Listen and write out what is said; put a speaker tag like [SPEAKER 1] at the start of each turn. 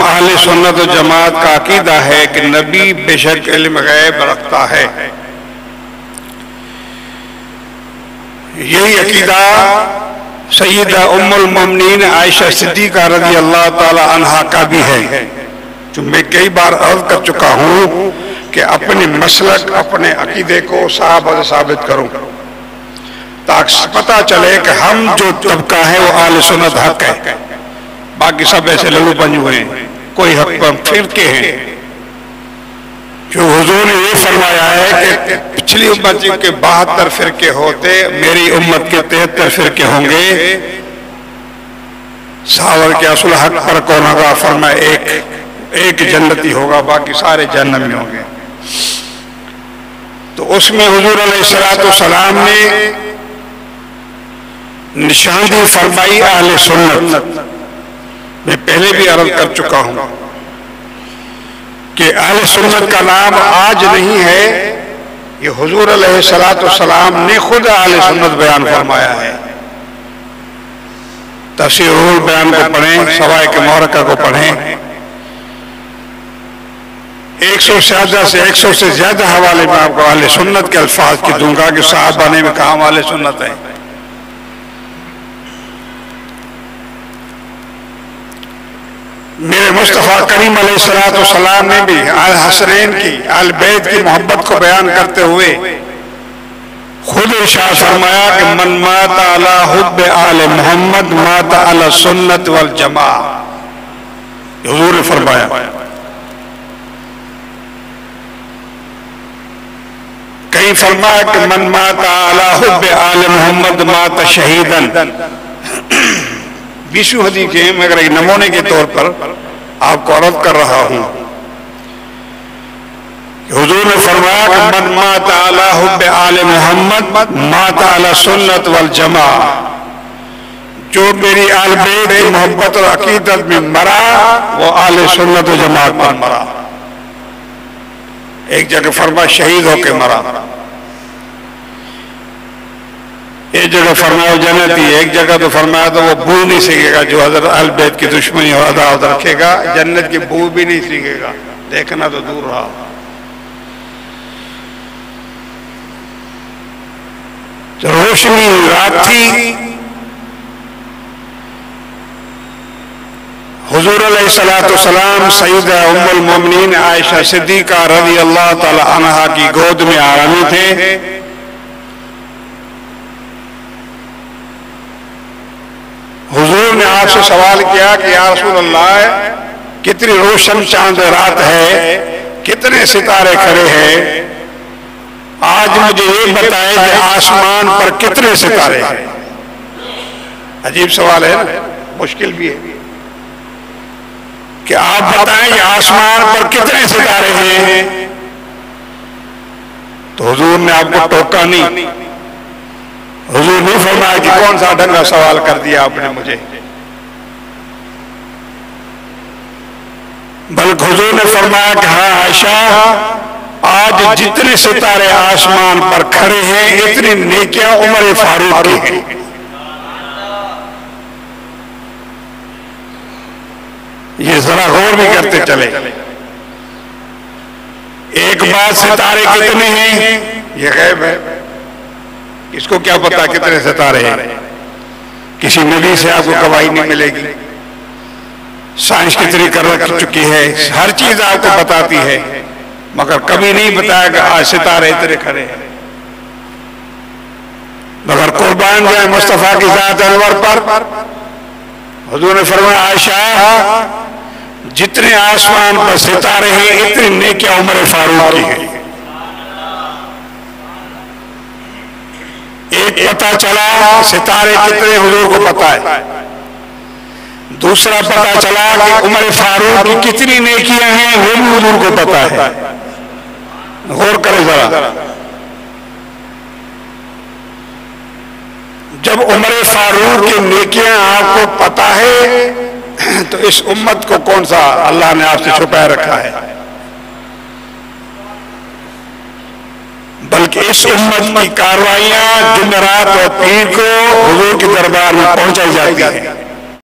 [SPEAKER 1] اہل سنت و جماعت کا عقیدہ ہے کہ نبی بے شک علم غیب رکھتا ہے۔ یہی عقیدہ سیدہ ام المومنین عائشہ صدیقہ رضی اللہ تعالی عنہا کا بھی ہے، جو میں کئی بار عرض کر چکا ہوں کہ اپنے مسلک اپنے عقیدے کو صحابہ سے ثابت کروں تاکہ پتہ چلے کہ ہم جو طبقہ ہے وہ اہل سنت حق ہے، باقی سب ایسے للو پنج ہوئے ہیں، کوئی حق پر فرقے ہیں۔ جو حضور نے یہ فرمایا ہے کہ پچھلی امت کے 72 فرقے ہوتے، میری امت کے 73 فرقے ہوں گے، صحابہ کے اصل حق پر کون ہوگا؟ فرمایا ایک جنتی ہوگا، باقی سارے جہنم میں ہوں گے۔ تو اس میں حضور علیہ السلام نے نشاندہی فرمائی اہل سنت۔ میں پہلے بھی عرض کر چکا ہوں کہ اہل سنت کا نام آج نہیں ہے، یہ حضور علیہ السلام نے خود اہل سنت بیان فرمایا ہے۔ تفسیر روح البیان کو پڑھیں، سوائق محرقہ کو پڑھیں، 100 سے زیادہ حوالے میں آپ کو اہل سنت کے الفاظ کی دوں گا کہ صحابہ نے کہا ہم اہل سنت ہیں۔ میرے مصطفیٰ کریم علیہ السلام نے بھی آل حسنین کی، آل بیت کی محبت کو بیان کرتے ہوئے خود ارشاد فرمایا کہ من مات علی حب آل محمد مات علی سنت والجماع، حضور نے فرمایا۔ کہیں فرمایا کہ من مات علی حب آل محمد مات شہیدن، 20 حدیث کے مگر ایک نمونے کے طور پر آپ کو عرض کر رہا ہوں کہ حضور نے فرمایا کہ من مات علی حب آل محمد مات علی سنت والجماع، جو میری آل بیت کی محبت اور عقیدت میں مرا وہ آل سنت و جماعت پر مرا۔ ایک جگہ فرمایا شہید ہو کے مرا، ایک جگہ فرمایا جنتی، ایک جگہ تو فرمایا تو وہ بو نہیں سیکھے گا جو حضرت اہل بیت کی دشمنی اور عداوت رکھے گا، جنت کی بو بھی نہیں سیکھے گا، دیکھنا تو دور رہا۔ روشنی رات تھی، حضور علیہ السلام سیدہ ام المومنین عائشہ صدیقہ رضی اللہ تعالی عنہا کی گود میں آرامی تھے۔ حضور نے آپ سے سوال کیا کہ یا رسول اللہ کتنی روشن چاند رات ہے، کتنے ستارے کھڑے ہیں، آج مجھے یہ بتائیں کہ آسمان پر کتنے ستارے ہیں۔ عجیب سوال ہے نا، مشکل بھی ہے کہ آپ بتائیں کہ آسمان پر کتنے ستارے ہیں، تو حضور نے آپ کو ٹوکا نہیں، حضور نے فرمایا کہ کون سا ڈھنگا سوال کر دیا آپ نے مجھے، بلکہ حضور نے فرمایا کہ ہاں عائشہ آج جتنے ستارے آسمان پر کھڑے ہیں اتنی نیکیاں عمر فاروق کی ہیں۔ یہ ذرا غور بھی کرتے چلے، ایک بات ستارے کتنے ہیں یہ غیب ہے، اس کو کیا پتا کتنے ستارے ہیں، کسی نبی سے آپ کو گواہی نہیں ملے گی، سائنس کتنی کر چکی ہے، ہر چیز آپ کو بتاتی ہے، مگر کبھی نہیں بتایا کہ آج ستارے اتنے کھڑے ہیں۔ مگر قربان جائے مصطفیٰ کی ذات انور پر، حضور نے فرمایا عائشہ جتنے آسمان پر ستارے ہیں اتنی نیکیاں عمر فاروق کی ہیں۔ ایک پتہ چلا ستارے کتنے حضور کو پتا ہے، دوسرا پتہ چلا کہ عمر فاروق کی کتنی نیکیاں ہیں وہ بھی حضور کو پتا ہے۔ غور کرے ذرا، جب عمر فاروق کی نیکیاں آپ کو پتا ہے تو اس امت کو کون سا اللہ نے آپ سے چھپائے رکھا ہے، بلکہ اس امت کی کاروائیاں جمعرات اور پیر کو حضور کے دربار میں پہنچائی جاتی ہیں۔